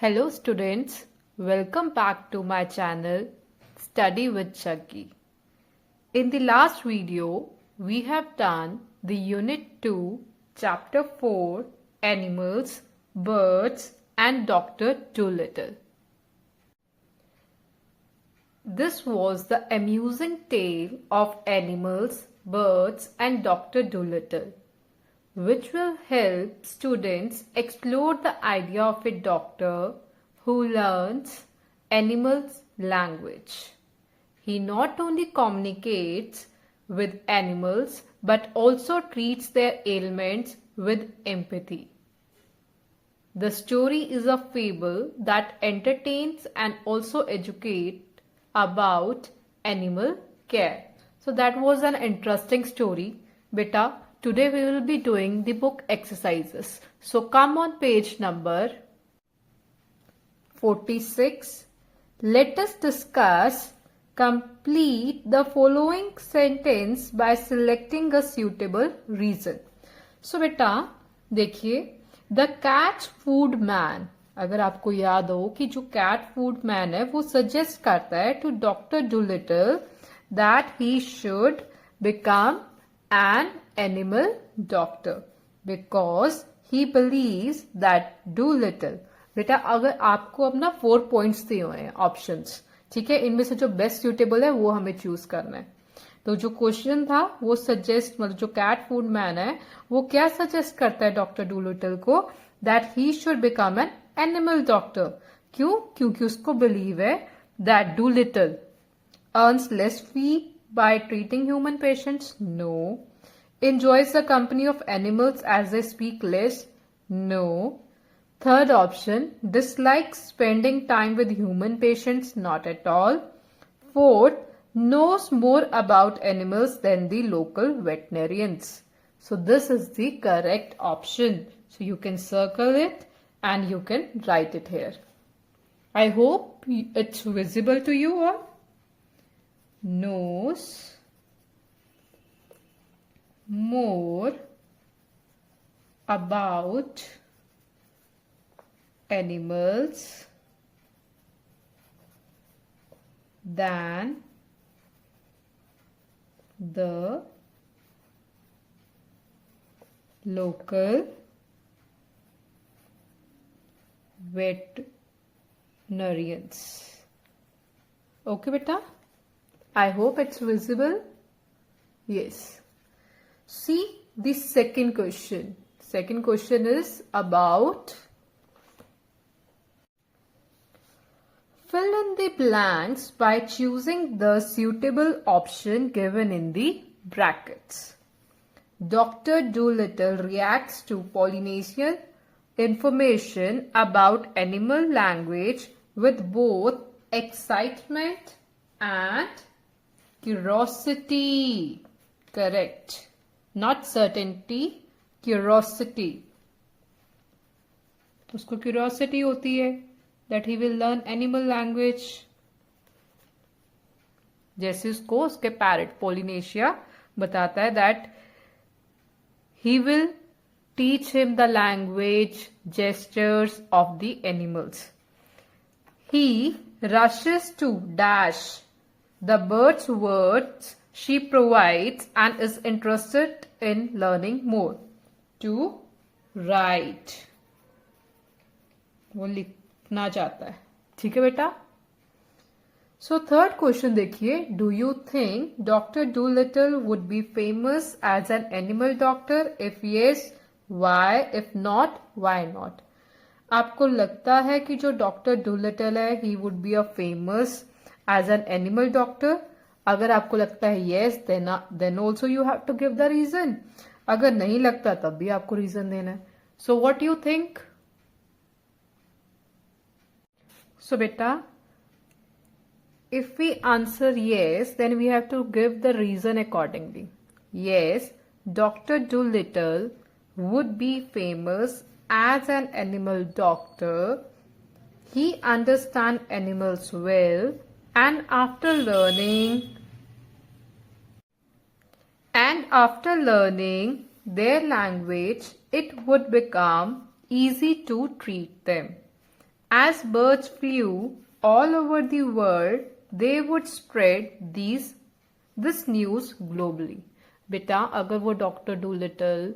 Hello students, welcome back to my channel Study with Chucky. In the last video, we have done the Unit 2, Chapter 4, Animals, Birds and Dr. Dolittle. This was the amusing tale of animals, birds and Dr. Dolittle, which will help students explore the idea of a doctor who learns animals' language. He not only communicates with animals but also treats their ailments with empathy. The story is a fable that entertains and also educates about animal care. So that was an interesting story, beta. Today we will be doing the book exercises. So come on page number 46. Let us discuss. Complete the following sentence by selecting a suitable reason. So बेटा देखिए, the cat food man. अगर आपको याद हो कि जो cat food man है वो suggest करता है to Dr. Dolittle that he should become an animal doctor because he believes that Dolittle. बेटा अगर आपको अपना 4 पॉइंट्स दिए हुए हैं ऑप्शंस, ठीक है, इनमें से जो बेस्ट सूटेबल है वो हमें चूज करना है. तो जो क्वेश्चन था वो सजेस्ट मतलब जो कैट फूड मैन है वो क्या सजेस्ट करता है डॉक्टर डूलिटल को that he should become an animal doctor. क्यों? क्योंकि उसको बिलीव है that Dolittle earns less fee by treating human patients? No. Enjoys the company of animals as they speak less? No. Third option, dislikes spending time with human patients? Not at all. Fourth, knows more about animals than the local veterinarians. So this is the correct option. So you can circle it and you can write it here. I hope it's visible to you all. Knows more about animals than the local veterinarians. Okay, beta? I hope it's visible. Yes. See the second question. Second question is about fill in the blanks by choosing the suitable option given in the brackets. Dr. Dolittle reacts to Polynesian information about animal language with both excitement and curiosity. Correct. Not certainty, curiosity. उसको curiosity होती है that he will learn animal language. जैसे उसको उसके parrot Polynesia बताता है that he will teach him the language, gestures of the animals. He rushes to dash the bird's words she provides and is interested in learning more. To write. वो लिखना चाहता है. ठीक है बेटा? So third question देखिए. Do you think Dr. Dolittle would be famous as an animal doctor? If yes, why? If not, why not? आपको लगता है कि जो डॉक्टर डूलिटल है he would be a famous as an animal doctor? अगर आपको लगता है yes, then also you have to give the reason. अगर नहीं लगता तब भी आपको reason देना है. So what do you think? So beta, if we answer yes, then we have to give the reason accordingly. Yes, Dr. Dolittle would be famous as an animal doctor. He understands animals well and after learning their language, it would become easy to treat them. As birds flew all over the world, they would spread this news globally. बेटा अगर वो doctor Dolittle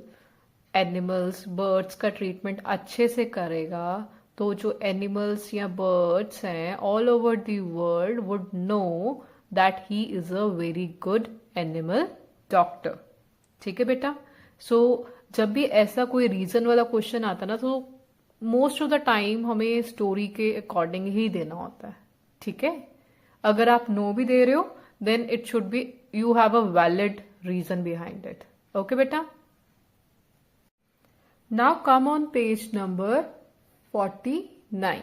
animals birds का treatment अच्छे से करेगा तो जो animals या बर्ड्स हैं all over the world would know that he is a very good animal doctor. ठीक है बेटा. सो जब भी ऐसा कोई रीजन वाला क्वेश्चन आता ना तो मोस्ट ऑफ द टाइम हमें स्टोरी के अकॉर्डिंग ही देना होता है. ठीक है. अगर आप नो भी दे रहे हो then it should be you have a valid reason behind it. Okay बेटा. Now come on page number 49.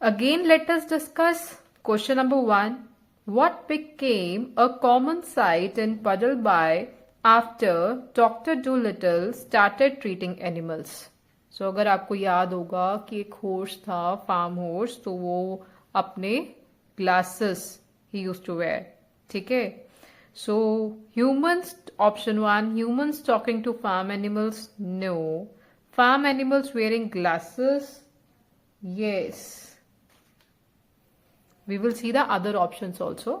Again let us discuss question number 1. What became a common sight in Puddleby after Dr. Dolittle started treating animals? So अगर आपको याद होगा कि एक horse था farm horse तो वो अपने ग्लासेस ही यूज्ड टू वेयर. ठीक है. So humans, option 1, humans talking to farm animals, no. Farm animals wearing glasses, yes. We will see the other options also.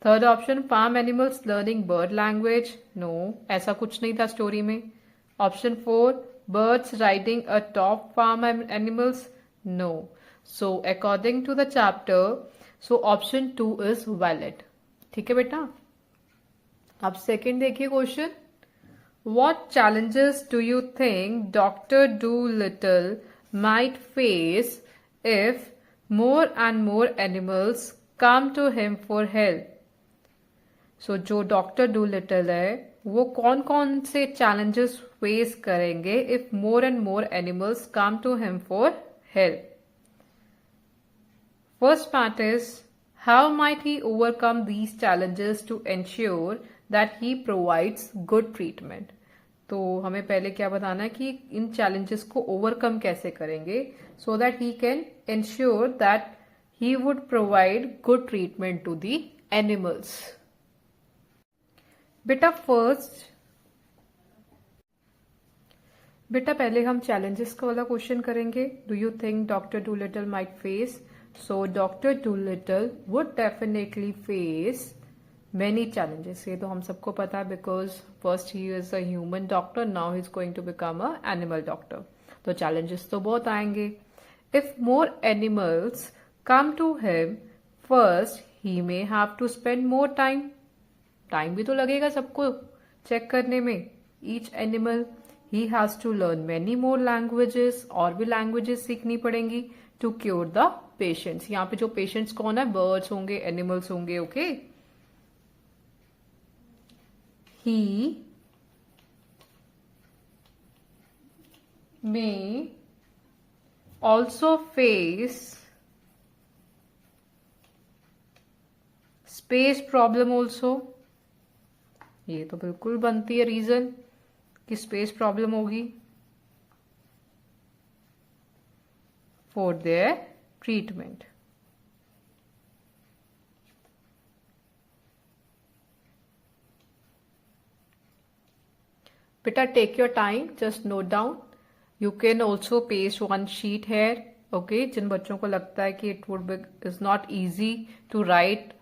Third option, farm animals learning bird language, no. ऐसा कुछ नहीं था story में. Option 4, birds riding atop farm animals, no. So according to the chapter, so option 2 is valid. ठीक है बेटा. अब second देखिए question. What challenges do you think Dr. Dolittle might face if more and more animals come to him for help? So जो doctor Dolittle है वो कौन कौन से challenges face करेंगे if more and more animals come to him for help? First part is how might he overcome these challenges to ensure that he provides good treatment? तो हमें पहले क्या बताना है कि इन challenges को overcome कैसे करेंगे so that he can ensure that he would provide good treatment to the animals. बेटा पहले हम challenges का वाला क्वेश्चन करेंगे. Do you think Dr. Dolittle might face? So Dr. Dolittle would definitely face many challenges. ये तो हम सबको पता है because first he is a human doctor, now he is going to become a animal doctor. तो challenges तो बहुत आएंगे. If more animals come to him, first he may have to spend more time. Time भी तो लगेगा सबको check करने में. Each animal he has to learn many more languages. और भी languages सीखनी पड़ेंगी to cure the patients. यहाँ पे जो patients कौन है? Birds होंगे, animals होंगे. Okay. He may also face space problem also. ये तो बिल्कुल बनती है रीजन कि स्पेस प्रॉब्लम होगी for their treatment. Beta, take your time, just note down. You can also paste one sheet here. Okay, जिन बच्चों को लगता है कि it would be is not easy to write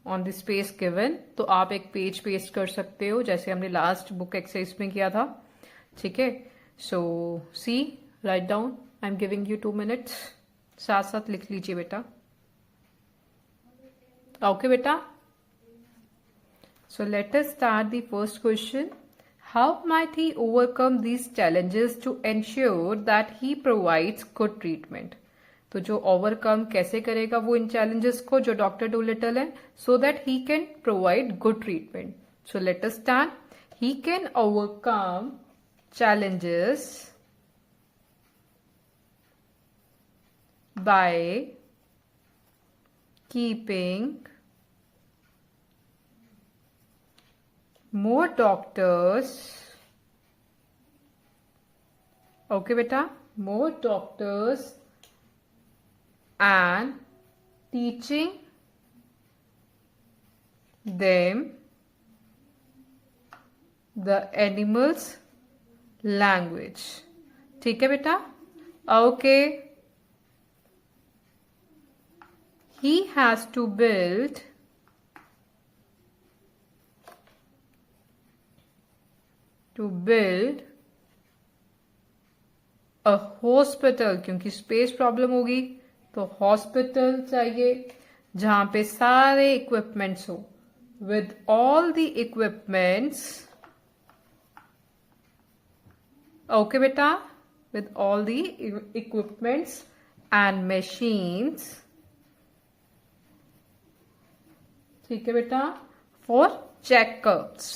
on the space given, तो आप एक page paste कर सकते हो जैसे हमने लास्ट बुक एक्सरसाइज में किया था. ठीक है. So see write down. I am giving you 2 minutes. साथ साथ लिख लीजिए बेटा. ओके बेटा. So let us start the first question. How might he overcome these challenges to ensure that he provides good treatment? तो जो overcome कैसे करेगा वो इन challenges को जो डॉक्टर डूलिटल है so that he can provide good treatment. So let us start. He can overcome challenges by keeping more doctors. Okay beta, more doctors and teaching them the animals language. ठीक है बेटा. Okay he has to build a hospital, क्योंकि space problem होगी तो hospital चाहिए जहां पे सारे इक्विपमेंट्स हो, with all the equipments, okay बेटा, with all the equipments and machines, ठीक है बेटा, for checkups।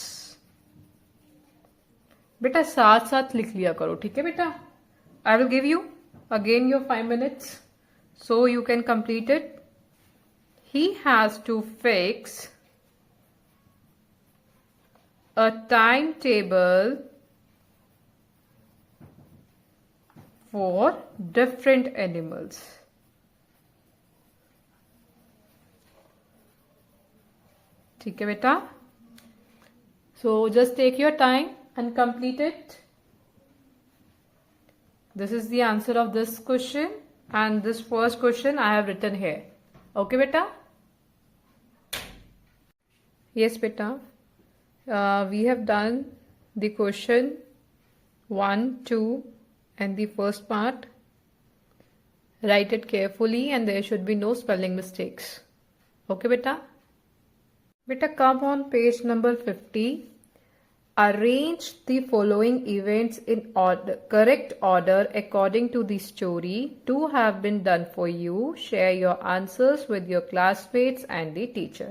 बेटा साथ साथ लिख लिया करो, ठीक है बेटा। I will give you again your 5 minutes so you can complete it. He has to fix a timetable for different animals। ठीक है बेटा, so just take your time and complete it. This is the answer of this question and this first question I have written here. Okay beta? Yes beta, we have done the question 1, 2 and the first part. Write it carefully and there should be no spelling mistakes. Okay beta? Beta, come on page number 50. Arrange the following events in order, correct order according to the story. 2 have been done for you. Share your answers with your classmates and the teacher.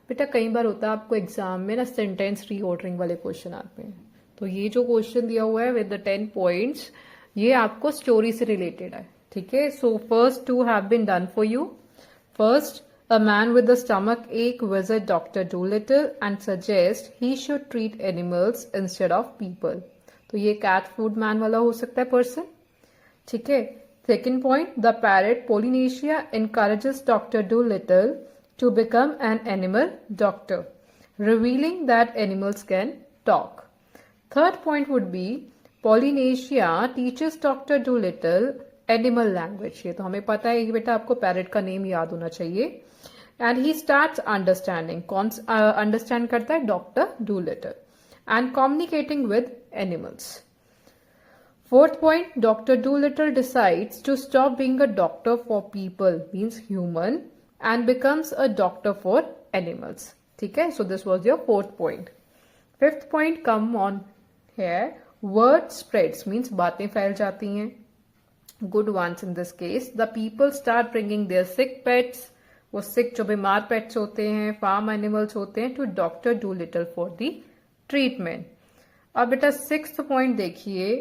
बेटा कई बार होता है आपको exam में ना sentence reordering वाले question आते हैं, तो ये जो क्वेश्चन दिया हुआ है विद द 10 पॉइंट्स, ये आपको स्टोरी से रिलेटेड है, ठीक है। So first 2 have been done for you. First, a man with a stomach ache visit Dr. Dolittle and suggest he should treat animals instead of people. तो ये cat food man वाला हो सकता है पर्सन, ठीक है। Second point, the parrot Polynesia encourages Dr. Dolittle to become an animal doctor, revealing that animals can talk. Third point would be Polynesia teaches Dr. Dolittle animal language। ये तो हमें पता है कि बेटा आपको पैरेट का नेम याद होना चाहिए। एंड ही स्टार्ट्स अंडरस्टैंडिंग, कौन अंडरस्टैंड करता है? Doctor Dolittle, and communicating with animals. Fourth point, Doctor Dolittle decides to stop being a doctor for people, means human, and becomes a doctor for animals, ठीक है। So this was your fourth point. Fifth point, come on here, word spreads, means बातें फैल जाती हैं। Good ones in this case, the people start bringing their sick pets, वो सिक जो बीमार pets होते हैं, फार्म एनिमल्स होते हैं, to doctor Dolittle for the treatment. अब बेटा सिक्स्थ पॉइंट देखिए,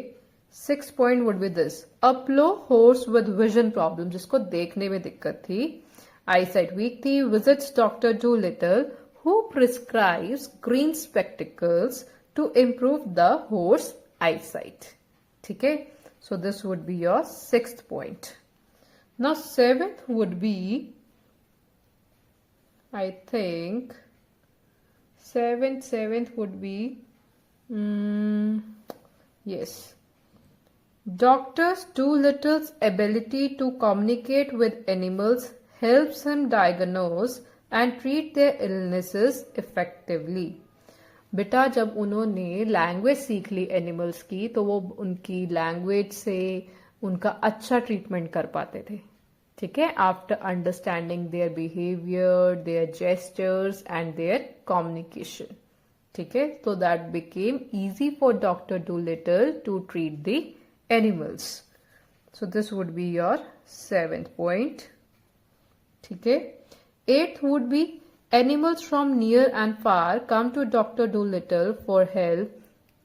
six point would be this, a plough horse with vision problem, जिसको देखने में दिक्कत थी, आईसाइट वीक थी, visits doctor Dolittle who prescribes green spectacles to improve the horse eyesight, ठीक है। So this would be your sixth point. Now seventh would be, I think, seventh would be, yes, Dr. Dolittle's ability to communicate with animals helps him diagnose and treat their illnesses effectively. बेटा जब उन्होंने language सीख ली animals की, तो वो उनकी language से उनका अच्छा ट्रीटमेंट कर पाते थे, ठीक है, after understanding their behaviour, their gestures and their communication, ठीक है। तो that became easy for doctor Dolittle to treat the animals. So this would be your seventh point, ठीक है। Eighth would be, animals from near and far come to Dr. Dolittle for help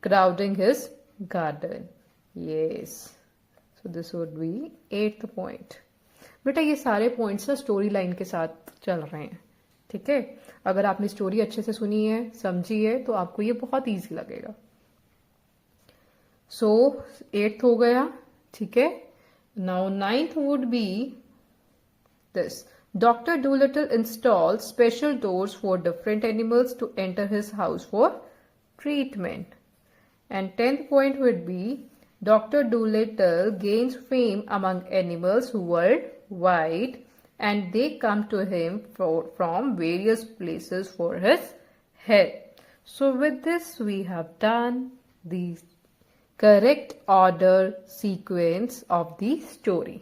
crowding his garden. Yes. So this would be eighth point. बेटा ये सारे points story line के साथ चल रहे हैं, ठीक है। अगर आपने स्टोरी अच्छे से सुनी है, समझी है, तो आपको ये बहुत इजी लगेगा। सो एट्थ हो गया, ठीक है। Now ninth would be this, Dr. Dolittle installs special doors for different animals to enter his house for treatment. And 10th point would be, Dr. Dolittle gains fame among animals worldwide and they come to him from various places for his help. So with this we have done the correct order sequence of the story.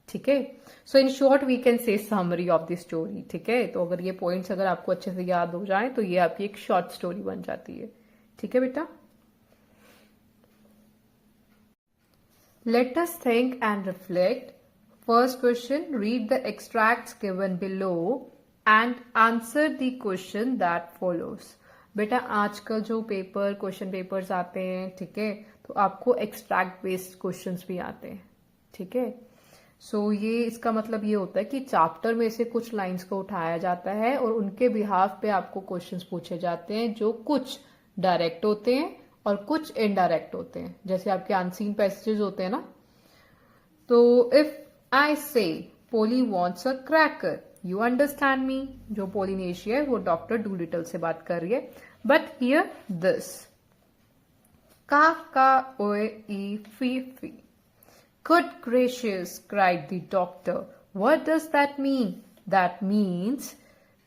ठीक है. So in short we can say summary of the story. ठीक है. तो अगर ये points अगर आपको अच्छे से याद हो जाए तो ये आपकी एक शॉर्ट स्टोरी बन जाती है. ठीक है बेटा. Let us think and reflect. First question, read the extracts given below and answer the question that follows. बेटा आजकल जो क्वेश्चन पेपर्स आते हैं, ठीक है, तो आपको एक्सट्रैक्ट बेस्ड क्वेश्चंस भी आते हैं. ठीक है. सो ये इसका मतलब ये होता है कि चैप्टर में से कुछ लाइंस को उठाया जाता है और उनके बिहाफ पे आपको क्वेश्चंस पूछे जाते हैं, जो कुछ डायरेक्ट होते हैं और कुछ इनडायरेक्ट होते हैं. जैसे आपके अनसीन पैसेजेस होते हैं ना. तो if I say Polly wants a cracker, you understand me. जो पोलिनेशिया है वो डॉक्टर डूलिटल से बात कर रही है. बट हियर दिस का ओए ई फी फी. Good gracious, cried the doctor. What does that mean? That means,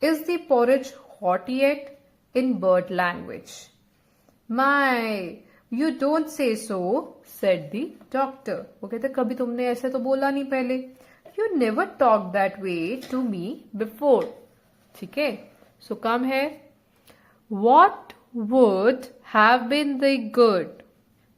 is the porridge hot yet? In bird language. My, you don't say so, said the doctor. वो कहते कभी तुमने ऐसे तो बोला नहीं पहले. You never talked that way to me before. ठीक है. So come here. What would have been the good?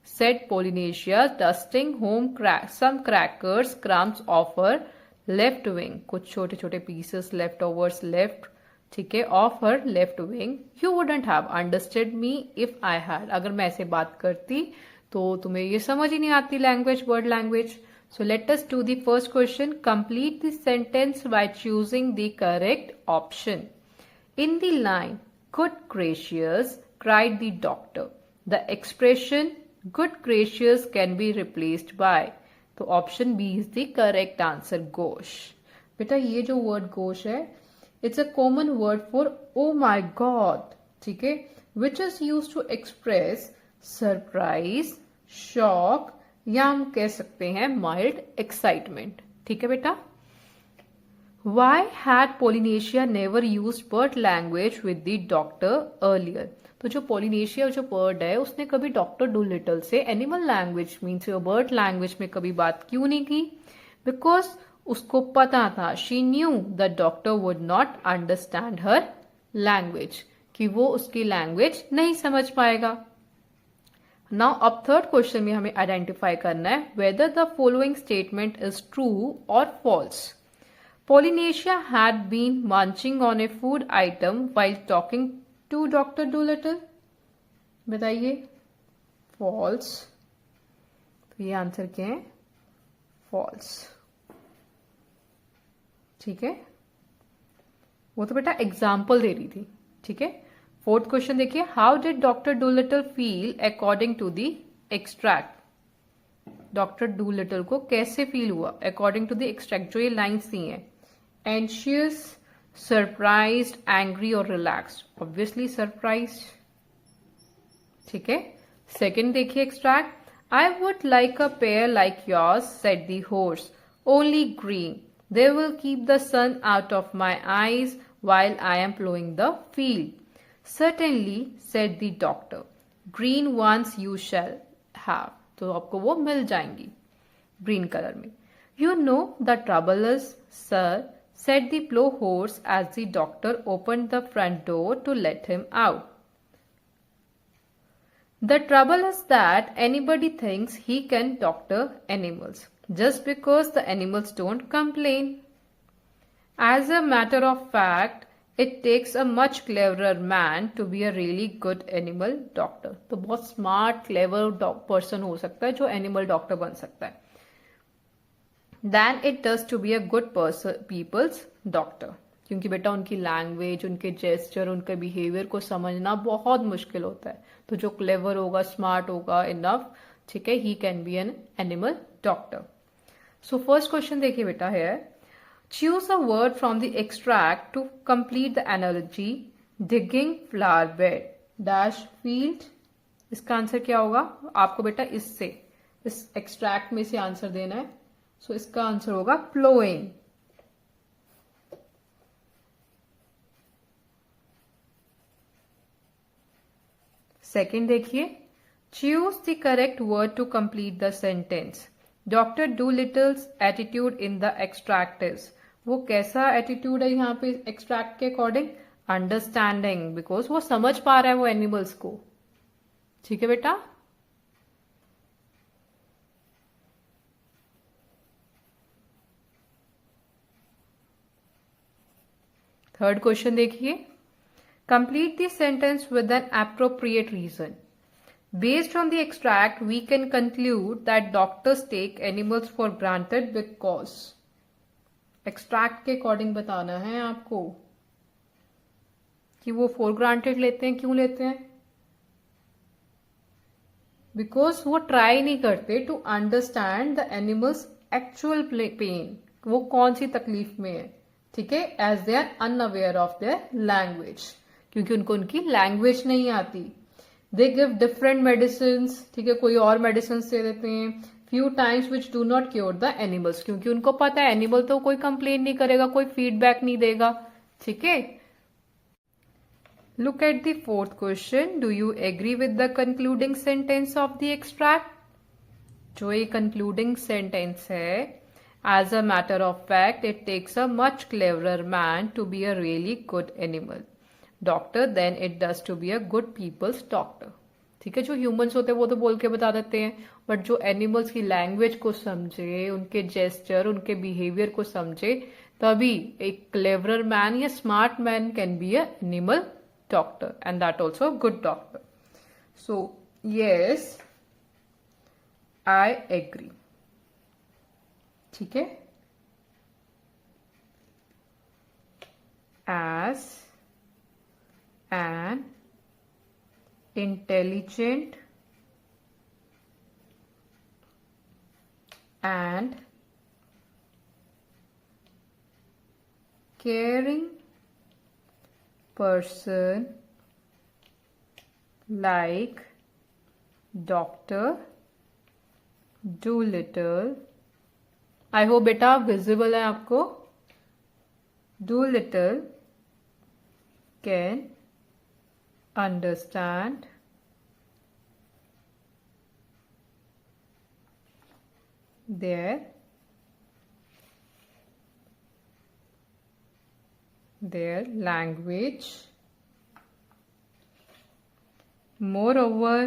Said Polynesia, dusting home some crackers, crumbs of her left wing. कुछ छोटे छोटे pieces, leftovers left, ठीक है, of her left wing. You wouldn't have understood me if I had. अगर मैं ऐसे बात करती तो तुम्हें ये समझ ही नहीं आती language, word language. So let us do the first question. Complete the sentence by choosing the correct option. In the line, good gracious, cried the doctor. The expression good gracious can be replaced by. तो option B is the correct answer. Gosh. बेटा ये जो word gosh है, it's a common word for oh my god. ठीक है. Which is use to express surprise, shock, या हम कह सकते हैं माइल्ड एक्साइटमेंट. ठीक है बेटा. Why had Polynesia never used bird language with the doctor earlier? तो जो पोलिनेशिया जो बर्ड है उसने कभी डॉक्टर डूलिटल से animal language means bird language में कभी बात क्यों नहीं की? बिकॉज उसको पता था, she knew the doctor would not understand her language, कि वो उसकी लैंग्वेज नहीं समझ पाएगा. नाउ अब थर्ड क्वेश्चन में हमें आइडेंटिफाई करना है whether the following statement is true और false. Polynesia had been munching on a food item while talking to Dr. Dolittle. बताइए. फॉल्स. तो ये आंसर क्या है? फॉल्स. ठीक है. वो तो बेटा एग्जाम्पल दे रही थी. ठीक है. फोर्थ क्वेश्चन देखिए. How did doctor Dolittle feel according to the extract. Doctor Dolittle को कैसे फील हुआ अकॉर्डिंग टू द एक्सट्रैक्ट. जो ये लाइन्स दी हैं, एंशियस, सरप्राइज्ड, एंग्री और रिलैक्स्ड. Obviously surprised. ठीक है. सेकेंड देखिए extract. I would like a pair like yours, said the horse, only green. They will keep the sun out of my eyes while I am plowing the field. Certainly, said the doctor. Green ones you shall have. तो आपको वो मिल जाएंगी green colour में. You know the trouble is, sir, said the plough horse as the doctor opened the front door to let him out. The trouble is that anybody thinks he can doctor animals just because the animals don't complain. As a matter of fact, it takes a much cleverer man to be a really good animal doctor. तो बहुत smart, clever person हो सकता है जो animal doctor बन सकता है. Than it does to be a good people's doctor. क्योंकि बेटा उनकी लैंग्वेज, उनके जेस्चर, उनके बिहेवियर को समझना बहुत मुश्किल होता है. तो जो क्लेवर होगा, स्मार्ट होगा इनफ, ठीक है, he can be an animal doctor. So first question देखिए बेटा है. Choose a word from the extract to complete the analogy. Digging flower bed dash field. इसका आंसर क्या होगा? आपको बेटा इससे, इस एक्सट्रैक्ट में से आंसर देना है. सो इसका आंसर होगा plowing. सेकेंड देखिए, choose the correct word to complete the sentence. Doctor Dolittle's attitude in the extract is, वो कैसा एटीट्यूड है यहाँ पे एक्सट्रैक्ट के अकॉर्डिंग? अंडरस्टैंडिंग, बिकॉज वो समझ पा रहा है वो एनिमल्स को। ठीक है बेटा। थर्ड क्वेश्चन देखिए, complete the sentence with an appropriate reason. Based on the extract we can conclude that doctors take animals for granted because. Extract के अकॉर्डिंग बताना है आपको कि वो फॉर ग्रांटेड लेते हैं। क्यों लेते हैं? बिकॉज वो ट्राई नहीं करते to understand the animals actual pain, वो कौन सी तकलीफ में है। ठीक है, as they are unaware of their language, क्योंकि उनको उनकी लैंग्वेज नहीं आती। दे गिव डिफरेंट मेडिसिन, ठीक है, कोई और मेडिसिन दे देते हैं, few times which do not cure the animals, क्योंकि उनको पता है एनिमल तो कोई कंप्लेन नहीं करेगा, कोई फीडबैक नहीं देगा। ठीक है। Look at the fourth question. Do you agree with the concluding sentence of the extract? जो ये concluding sentence है, as a matter of fact, it takes a much cleverer man to be a really good animal doctor than it does to be a good people's doctor. ठीक है, जो humans होते हैं वो तो बोल के बता देते हैं, बट जो एनिमल्स की लैंग्वेज को समझे, उनके जेस्चर, उनके बिहेवियर को समझे, तभी एक क्लेवरर मैन या smart man can be a animal doctor, and that also a good doctor. So yes, I agree. ठीक है। As an intelligent and caring person like Dr. Doolittle, I hope बेटा visible है आपको, Doolittle can understand their language. Moreover,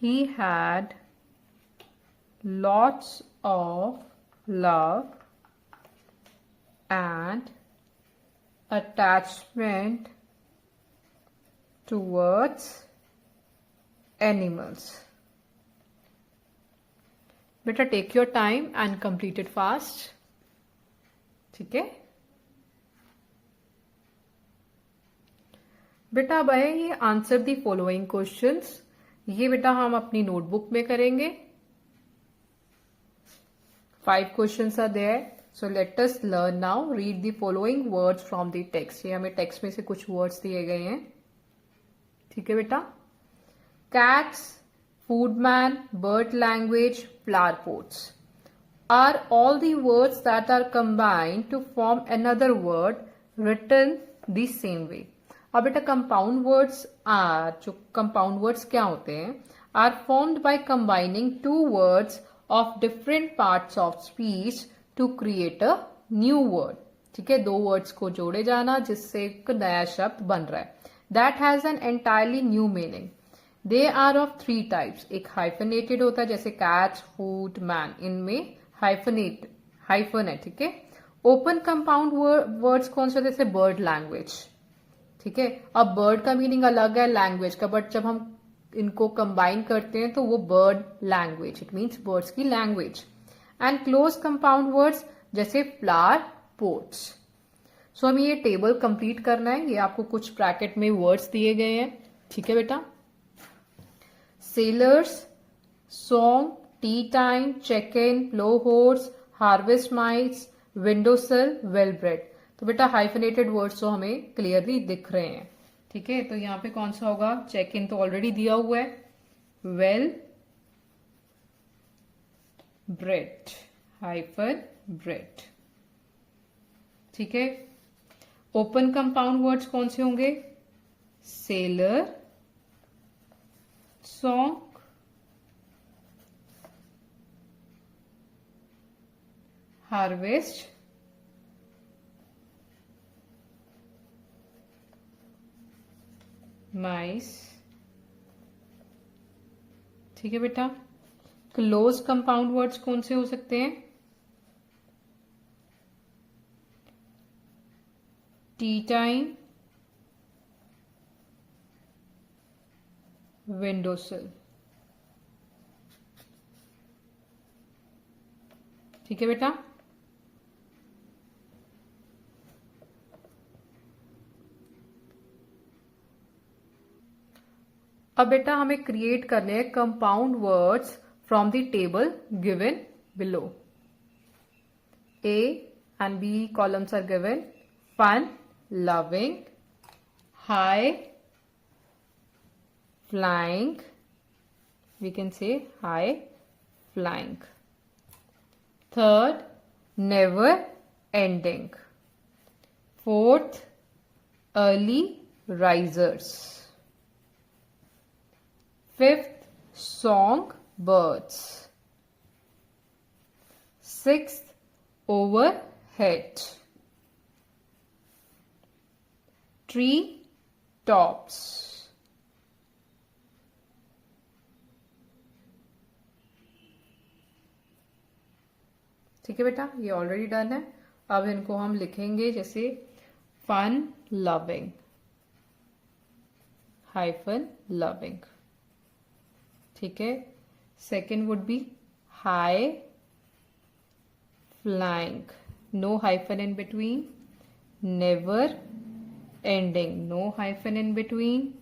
he had lots of love and attachment towards animals. बेटा take your time and complete it fast. ठीक है बेटा। अब आए ये आंसर दी फॉलोइंग क्वेश्चंस। ये बेटा हम अपनी नोटबुक में करेंगे। 5 questions are there, so let us learn now. Read the following words from the text. ये हमें टेक्स्ट में से कुछ वर्ड्स दिए गए हैं। ठीक है बेटा। Cats, footman, bird language, flower pots are all the words that are combined to form another word written the same way. अब बेटा कंपाउंड वर्ड्स जो कंपाउंड वर्ड्स क्या होते हैं? Are formed by combining 2 words of different parts of speech to create a new word. ठीक है, 2 words को जोड़े जाना जिससे एक नया शब्द बन रहा है। That has an entirely new meaning. They are of 3 types. एक हाइफनेटेड होता है जैसे कैट्स, फूड, मैन, इनमें हाइफन है। ठीक है। ओपन कंपाउंड वर्ड्स कौन से? जैसे बर्ड लैंग्वेज। ठीक है, अब बर्ड का मीनिंग अलग है लैंग्वेज का, बट जब हम इनको कंबाइन करते हैं तो वो bird language, it means birds की language. And close compound words जैसे फ्लावर पोट्स। सो हमें ये टेबल कंप्लीट करना है। ये आपको कुछ ब्रैकेट में वर्ड्स दिए गए हैं। ठीक है बेटा। Sailors, song, tea time, check in, plough horse, harvest mites, windowsill, well bred. तो बेटा हाइफनेटेड वर्ड्स तो हमें क्लियरली दिख रहे हैं। ठीक है, तो यहाँ पे कौन सा होगा? चेक इन तो ऑलरेडी दिया हुआ है। Well bread, hyphen bread. ठीक है। ओपन कंपाउंड वर्ड्स कौन से होंगे? sailor song, harvest, mice. ठीक है बेटा, क्लोज कंपाउंड वर्ड्स कौन से हो सकते हैं? Tea time, windowsill. ठीक है बेटा, अब बेटा हमें क्रिएट करने हैं compound words from the table given below. A and B columns are given. Fun, loving, high, flying, we can say high flying. Third, never ending. Fourth, early risers. Fifth, songbirds. Sixth, overhead. Tree tops. ठीक है बेटा, ये already done है। अब इनको हम लिखेंगे जैसे फन लविंग हाइफन लविंग। ठीक है, second would be high flying, no hyphen in between, never ending, no hyphen in between,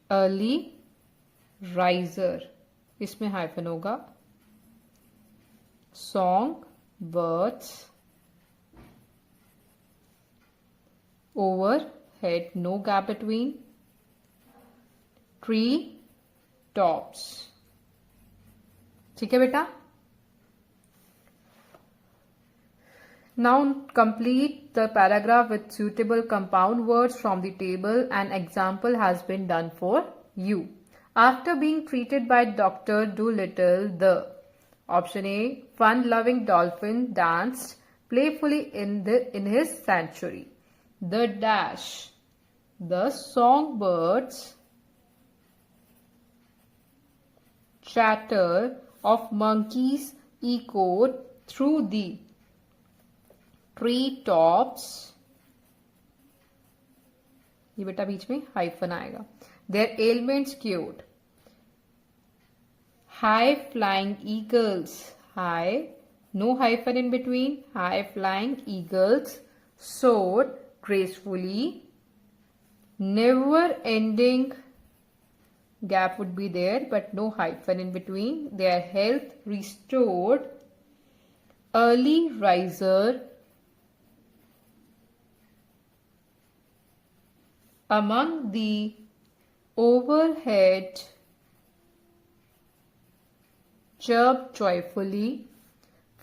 early riser, इसमें हाइफन होगा, song birds, overhead, no gap between, tree tops। ठीक है बेटा, now complete the paragraph with suitable compound words from the table. An example has been done for you. After being treated by Dr. Dolittle, the option A, fun-loving dolphin danced playfully in his sanctuary. The dash, the songbirds chatter of monkeys echoed through the tree tops. ये बेटा बीच में hyphen आएगा। Their ailments cured. High flying eagles, high, no hyphen in between, high flying eagles soared gracefully, never ending, gap would be there but no hyphen in between, their health restored, early riser, among the overhead chirped joyfully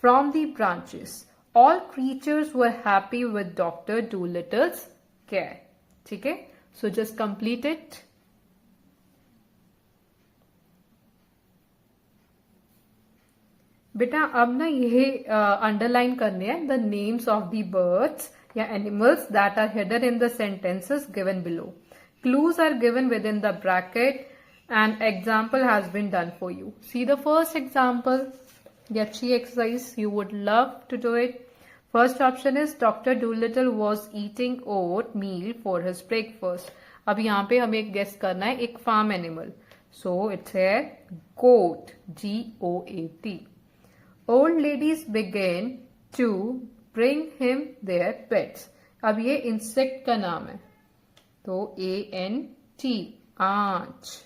from the branches. All creatures were happy with Dr. Dolittle's care. ठीक है, so just complete it. बेटा अब ना ये underline करने हैं the names of the birds या animals that are hidden in the sentences given below. Clues are given within the bracket. An example has been done for you. See the first example. The अच्छी exercise, you would love to do it. First option is Dr. Dolittle was eating oatmeal for his breakfast. अब यहाँ पे हमें एक guess करना है एक farm animal. So it's a goat, G-O-A-T. Old ladies began to bring him their pets. अब ये insect का नाम है, तो A-N-T, ant.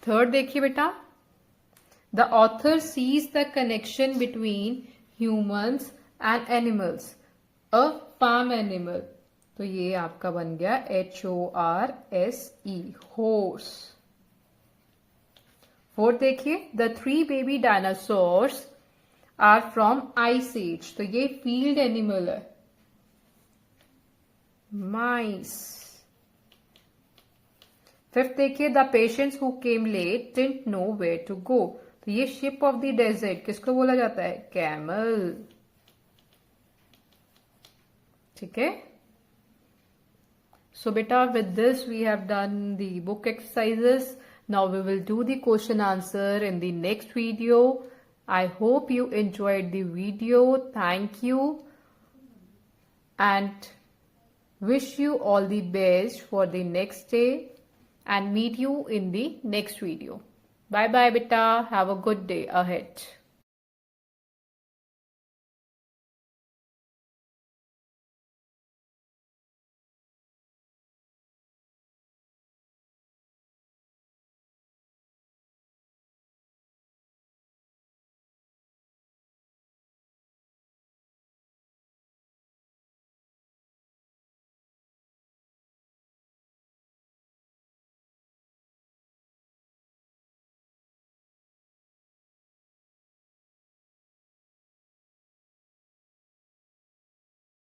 थर्ड देखिए बेटा, the author sees the connection between humans and animals, a farm animal, तो ये आपका बन गया HORSE, हॉर्स। फोर्थ देखिए, the 3 baby dinosaurs are from ice age, तो ये फील्ड एनिमल है, mice. फिफ्थ देखिए, the patients who came late didn't know where to go. तो ये शिप ऑफ द डेजर्ट किसको बोला जाता है? कैमल. ठीक है. So beta, with this we have done the book exercises. Now we will do the question answer in the next video. I hope you enjoyed the video. Thank you and wish you all the best for the next day and meet you in the next video. Bye bye beta. Have a good day ahead.